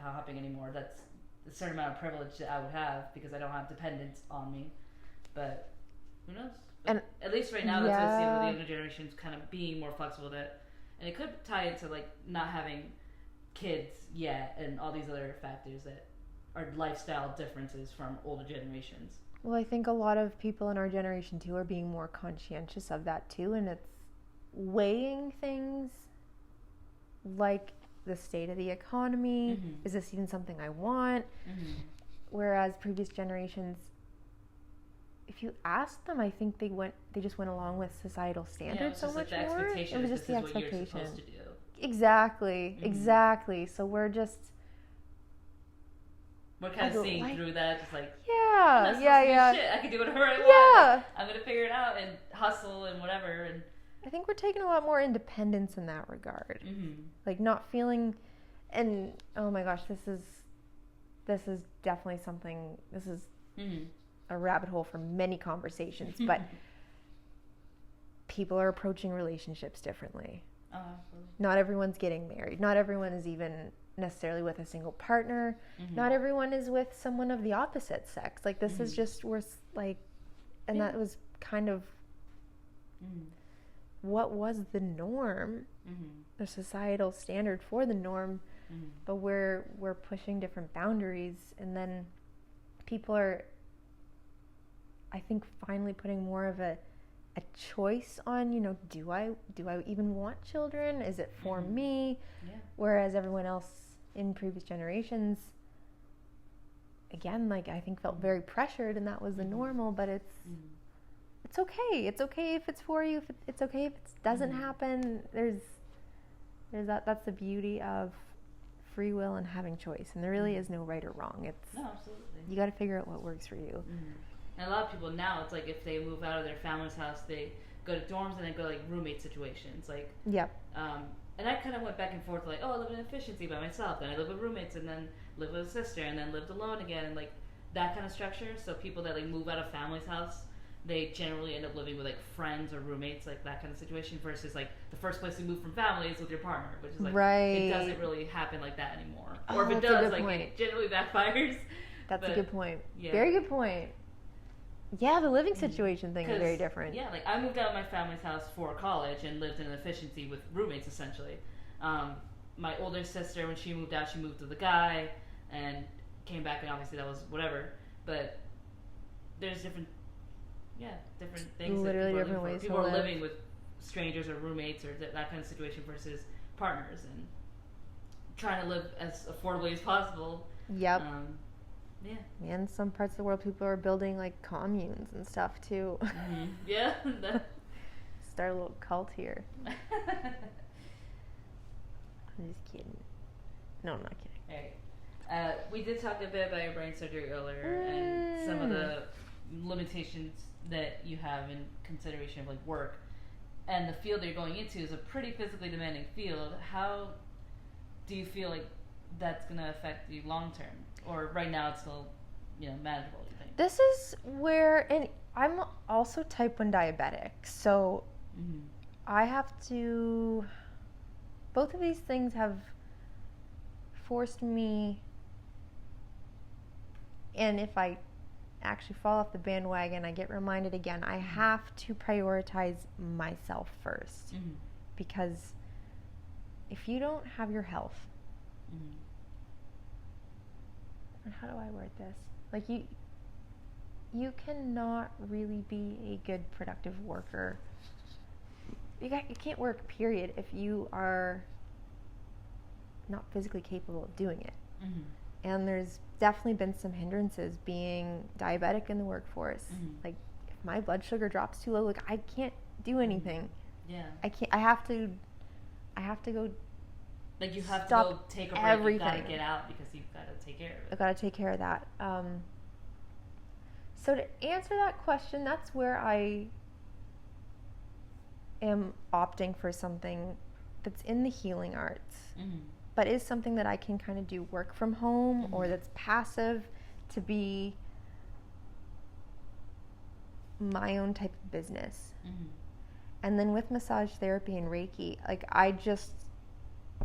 hopping anymore, that's a certain amount of privilege that I would have because I don't have dependents on me. But who knows? But and at least right now, that's what I see with the younger generations kind of being more flexible with it. And it could tie into, like, not having kids yet and all these other factors that are lifestyle differences from older generations. Well, I think a lot of people in our generation too are being more conscientious of that too, and it's weighing things like the state of the economy. Is this even something I want? Whereas previous generations, if you asked them, I think they just went along with societal standards so much more. It was just the expectation. Exactly. So we're kind of seeing through that, just like, yeah. Shit, I can do whatever I want. I'm gonna figure it out and hustle and whatever. And I think we're taking a lot more independence in that regard. Like, not feeling, and oh my gosh, this is definitely something. This is a rabbit hole for many conversations, but people are approaching relationships differently. Oh, absolutely. Not everyone's getting married. Not everyone is even necessarily with a single partner. Not everyone is with someone of the opposite sex. Like, this is just, and that was kind of what was the norm, the societal standard for the norm, but we're pushing different boundaries, and then people are, I think, finally putting more of a choice on, do I even want children? Is it for me? Whereas everyone else in previous generations, again, like, I think felt very pressured, and that was the normal. But it's okay. It's okay if it's for you. It's okay if it doesn't happen. There's that's the beauty of free will and having choice, and there really is no right or wrong. No, absolutely. You got to figure out what works for you. And a lot of people now, it's like if they move out of their family's house, they go to dorms and then go to, like, roommate situations. Like, and I kind of went back and forth, like, oh, I live in efficiency by myself, then I live with roommates, and then live with a sister, and then lived alone again, and, like, that kind of structure. So people that, like, move out of family's house, they generally end up living with, like, friends or roommates, like that kind of situation, versus, like, the first place you move from family is with your partner, which is, like, it doesn't really happen like that anymore. Or if it does, like, it generally backfires. That's a good point. Very good point. Yeah, the living situation thing is very different. Yeah, like, I moved out of my family's house for college and lived in an efficiency with roommates, essentially. My older sister, when she moved out, she moved with a guy and came back, and obviously that was whatever. But there's different things. Literally different ways people are living with strangers or roommates or that kind of situation versus partners, and trying to live as affordably as possible. Yep. In some parts of the world, people are building, like, communes and stuff too. Yeah. Start a little cult here. I'm just kidding. No, I'm not kidding. All right. We did talk a bit about your brain surgery earlier and some of the limitations that you have in consideration of, like, work, and the field that you're going into is a pretty physically demanding field. How do you feel like that's going to affect you long term? Or right now it's still, manageable, you think? This is where, and I'm also type 1 diabetic, so I have to, both of these things have forced me, and if I actually fall off the bandwagon, I get reminded again, I have to prioritize myself first. Because if you don't have your health, and how do I word this? Like, you cannot really be a good, productive worker. You can't work, period, if you are not physically capable of doing it. And there's definitely been some hindrances being diabetic in the workforce. Like, if my blood sugar drops too low, like, I can't do anything. Yeah. I have to go. Like, you have to stop go take a break. everything. You gotta get out because you've got to take care of it. I've got to take care of that. So to answer that question, that's where I am opting for something that's in the healing arts, but is something that I can kind of do work from home, or that's passive, to be my own type of business. And then with massage therapy and Reiki, like, I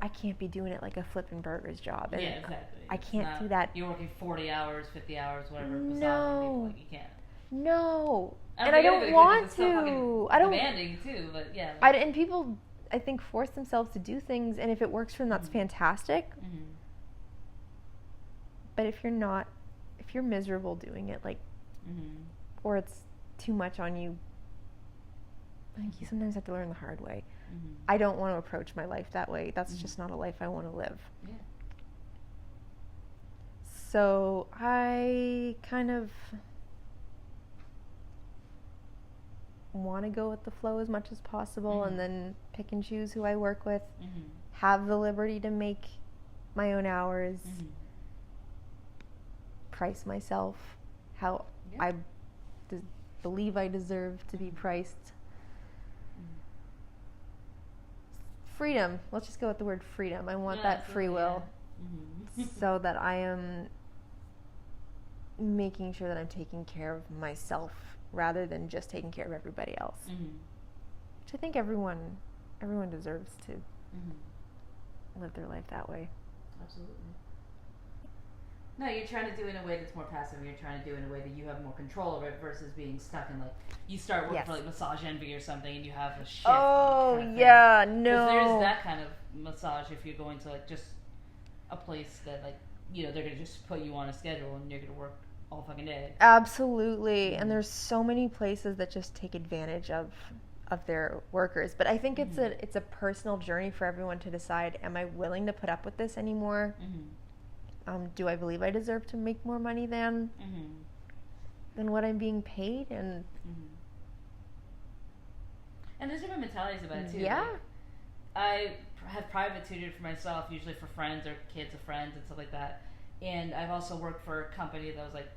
can't be doing it like a flipping burgers job. And yeah, exactly. I can't do that. You're working 40 hours, 50 hours, whatever. No. Like, you can't. No. And I don't want to. I don't. Demanding too, but yeah. And people, I think, force themselves to do things, and if it works for them, that's fantastic. But if you're miserable doing it, like, or it's too much on you, I think you sometimes have to learn the hard way. I don't want to approach my life that way. That's just not a life I want to live. Yeah. So I kind of want to go with the flow as much as possible, and then pick and choose who I work with, have the liberty to make my own hours, price myself how I believe I deserve to be priced. Freedom. Let's just go with the word freedom. I want that free will, so that I am making sure that I'm taking care of myself rather than just taking care of everybody else. Which I think everyone deserves to live their life that way. Absolutely. No, you're trying to do it in a way that's more passive. You're trying to do it in a way that you have more control over it versus being stuck in, like, you start working for, like, Massage Envy or something, and you have a shift. Oh, kind of yeah, thing. no. Because there's that kind of massage if you're going to, like, just a place that, like, you know, they're going to just put you on a schedule and you're going to work all fucking day. Absolutely. And there's so many places that just take advantage of their workers. But I think it's a personal journey for everyone to decide, am I willing to put up with this anymore? Do I believe I deserve to make more money than what I'm being paid? And there's different mentalities about it too. Yeah. Like, I have private tutored for myself, usually for friends or kids of friends and stuff like that. And I've also worked for a company that was like,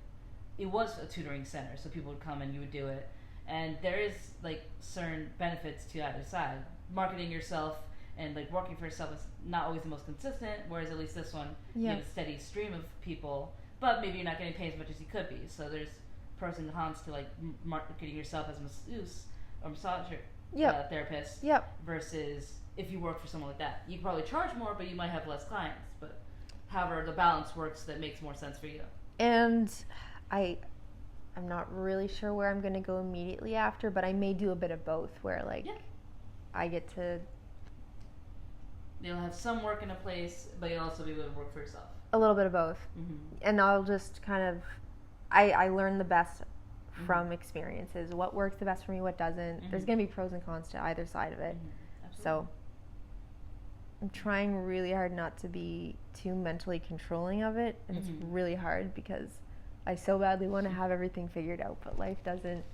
it was a tutoring center, so people would come and you would do it. And there is, like, certain benefits to either side. Marketing yourself and, like, working for yourself is not always the most consistent, whereas at least this one, you have a steady stream of people, but maybe you're not getting paid as much as you could be. So there's pros and cons to, like, marketing yourself as a masseuse or massager therapist versus if you work for someone like that. You can probably charge more, but you might have less clients. But however the balance works, that makes more sense for you. And I'm not really sure where I'm going to go immediately after, but I may do a bit of both, where, like, I get to... You'll have some work in a place, but you'll also be able to work for yourself. A little bit of both. And I'll just kind of... I learn the best from experiences. What works the best for me, what doesn't. There's going to be pros and cons to either side of it. So I'm trying really hard not to be too mentally controlling of it. And it's really hard because I so badly want to have everything figured out, but life doesn't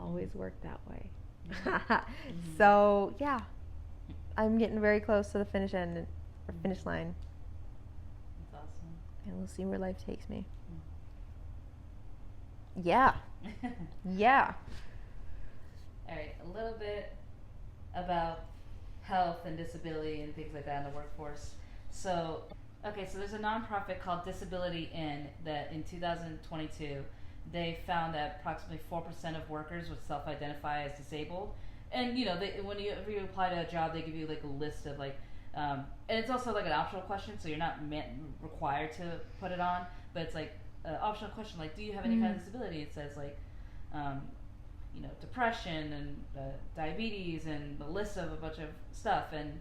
always work that way. So, yeah. I'm getting very close to the finish line. That's awesome. And we'll see where life takes me. Yeah. Yeah. All right, a little bit about health and disability and things like that in the workforce. So, so there's a nonprofit called Disability In that in 2022, they found that approximately 4% of workers would self-identify as disabled. And, you know, whenever you apply to a job, they give you, like, a list of, like, and it's also, like, an optional question, so you're not required to put it on, but it's, like, optional question like, do you have any kind of disability? It says like, depression and diabetes and the list of a bunch of stuff. And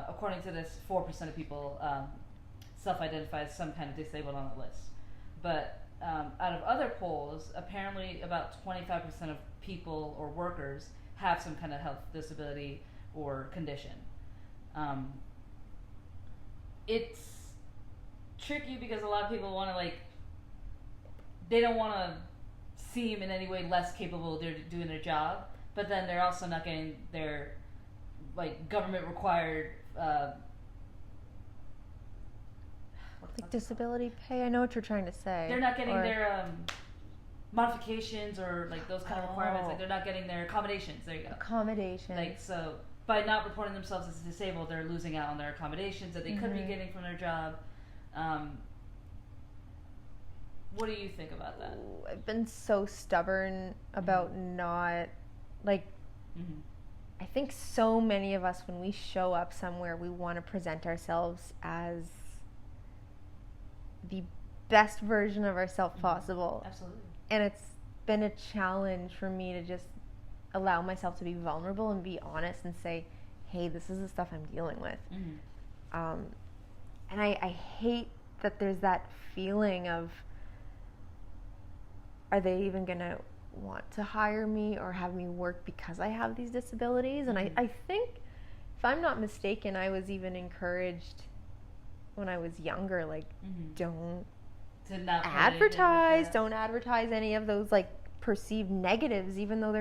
according to this, 4% of people self-identify as some kind of disabled on the list. But out of other polls, apparently about 25% of people or workers have some kind of health disability or condition. It's tricky because a lot of people want to they don't want to seem in any way less capable of doing their job, but then they're also not getting their government required disability pay. I know what you're trying to say. They're not getting their modifications or those kind of requirements. They're not getting their accommodations. There you go. Accommodations. So by not reporting themselves as disabled, they're losing out on their accommodations that they could be getting from their job. What do you think about that? I've been so stubborn about not, I think so many of us, when we show up somewhere, we want to present ourselves as the best version of ourselves possible. Absolutely. And it's been a challenge for me to just allow myself to be vulnerable and be honest and say, hey, this is the stuff I'm dealing with. And I hate that there's that feeling of, are they even going to want to hire me or have me work because I have these disabilities? And I think, if I'm not mistaken, I was even encouraged when I was younger, don't advertise any of those perceived negatives, even though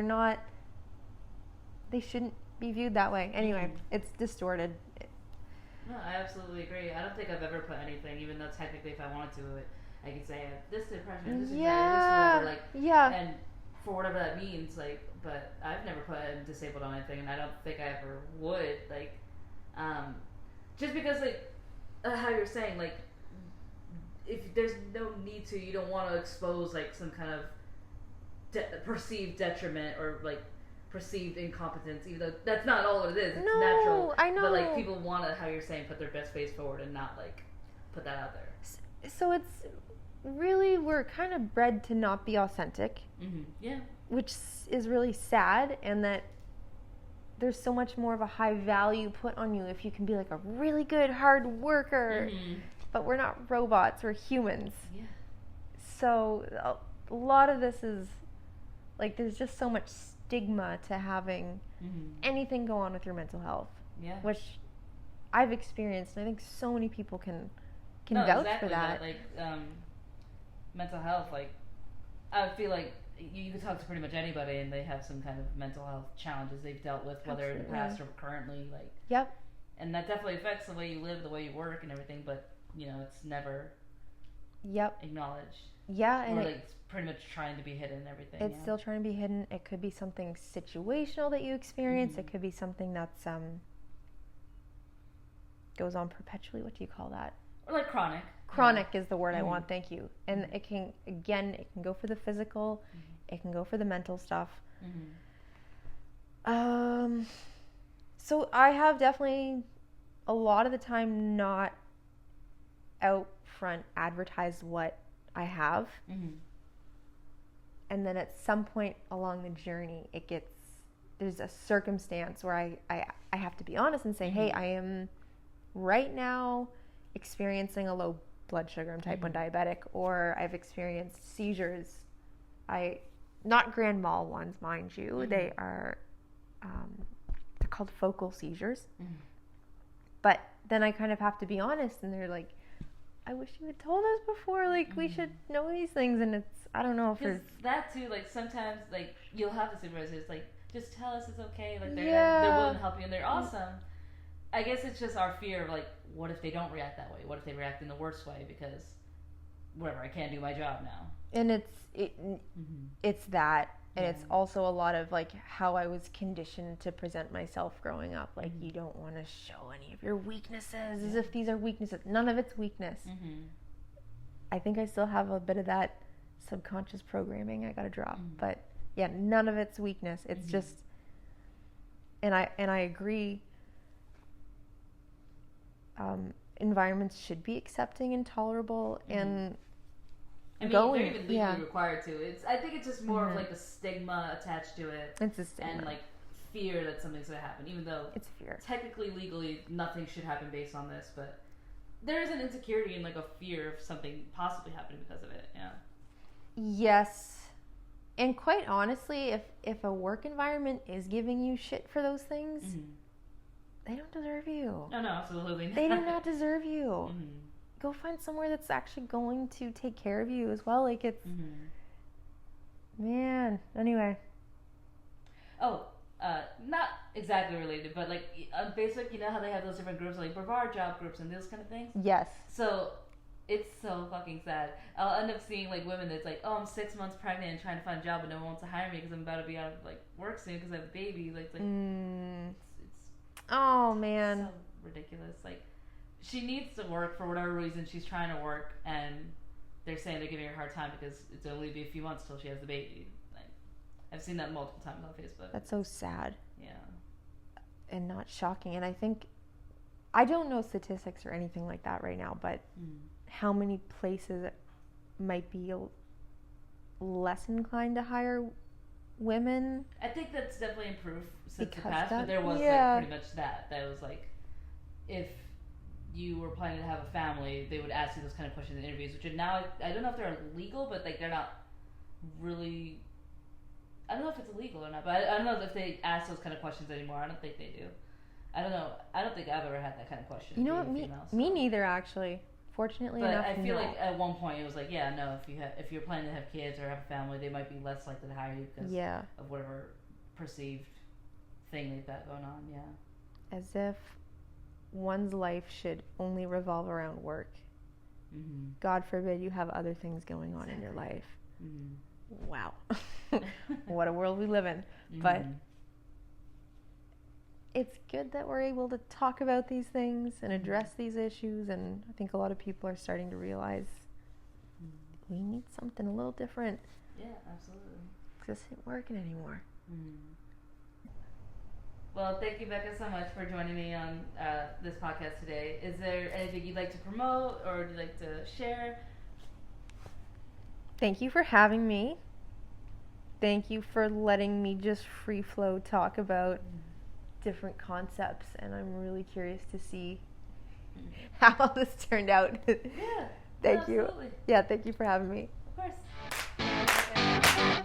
they shouldn't be viewed that way. Anyway, it's distorted. No, I absolutely agree. I don't think I've ever put anything, even though technically if I wanted to, I could say I have this depression, this anxiety, this whatever, and for whatever that means, but I've never put disabled on anything, and I don't think I ever would, just because, how you're saying, if there's no need to, you don't want to expose, some kind of perceived detriment or, perceived incompetence, even though that's not all it is. It's natural. I know. But people want to, how you're saying, put their best face forward and not put that out there. So it's really, we're kind of bred to not be authentic. Yeah. Which is really sad, and that there's so much more of a high value put on you if you can be a really good hard worker. But we're not robots, we're humans. Yeah. So a lot of this is there's just so much stigma to having anything go on with your mental health. Yeah. Which I've experienced, and I think so many people can vouch for that. Mental health, I feel like you can talk to pretty much anybody and they have some kind of mental health challenges they've dealt with, whether in the past or currently. Yep. And that definitely affects the way you live, the way you work and everything, but it's never acknowledged. Yeah. And it's pretty much trying to be hidden and everything. It's still trying to be hidden. It could be something situational that you experience. It could be something that's goes on perpetually. What do you call that? Or chronic. Chronic is the word I want. Thank you. And it can go for the physical. It can go for the mental stuff. So I have definitely a lot of the time not out front advertised what I have. And then at some point along the journey, there's a circumstance where I have to be honest and say, hey, I am right now experiencing a low blood sugar. I'm type 1 diabetic, or I've experienced seizures. Not grand mal ones, mind you. They are, they're called focal seizures. But then I kind of have to be honest, and they're like, I wish you had told us before. We should know these things. And it's, I don't know if it's that too. Sometimes you'll have the supervisors just tell us it's okay. They're willing to help you and they're awesome. I guess it's just our fear of what if they don't react that way? What if they react in the worst way? Because whatever, I can't do my job now. And it's that, and it's also a lot of how I was conditioned to present myself growing up. You don't want to show any of your weaknesses as if these are weaknesses. None of it's weakness. I think I still have a bit of that subconscious programming I got to drop, but yeah, none of it's weakness. It's just, and I agree. Environments should be accepting and tolerable, and I mean, going. they're even legally required to. I think it's just more of like a stigma attached to it. It's a stigma. And like fear that something's going to happen, even though it's fear. Technically, legally, nothing should happen based on this, but there is an insecurity and like a fear of something possibly happening because of it. Yeah. Yes. And quite honestly, if a work environment is giving you shit for those things, they don't deserve you. No, absolutely not. They do not deserve you. Go find somewhere that's actually going to take care of you as well. Like it's, man. Anyway. Oh, not exactly related, but like on Facebook, you know how they have those different groups, like Brevard job groups and those kind of things? Yes. So it's so fucking sad. I'll end up seeing like women that's like, oh, I'm 6 months pregnant and trying to find a job, but no one wants to hire me because I'm about to be out of like work soon because I have a baby. Like it's oh man, so ridiculous. Like she needs to work for whatever reason she's trying to work, and they're saying they're giving her a hard time because it's only be a few months till she has the baby. Like I've seen that multiple times on Facebook. That's so sad. Yeah. And not shocking. And I think I don't know statistics or anything like that right now, but how many places might be less inclined to hire women? I think that's definitely improved since because the past, but there was like pretty much that was like if you were planning to have a family, they would ask you those kind of questions in interviews, which are now I don't know if they're legal, but like they're not really. I don't know if it's illegal or not, but I don't know if they ask those kind of questions anymore. I don't think they do. I don't know. I don't think I've ever had that kind of question. You know what? Me neither, actually. Fortunately enough, I feel like at one point it was like, yeah, no, if you're planning to have kids or have a family, they might be less likely to hire you because of whatever perceived thing they've got going on. Yeah. As if one's life should only revolve around work. God forbid you have other things going on in your life. Wow. What a world we live in. But it's good that we're able to talk about these things and address these issues, and I think a lot of people are starting to realize we need something a little different. Yeah, absolutely. This isn't working anymore. Well, thank you, Becca, so much for joining me on this podcast today. Is there anything you'd like to promote or would you like to share? Thank you for having me. Thank you for letting me just free flow talk about different concepts, and I'm really curious to see how all this turned out. Yeah. Thank you. Yeah, thank you for having me. Of course.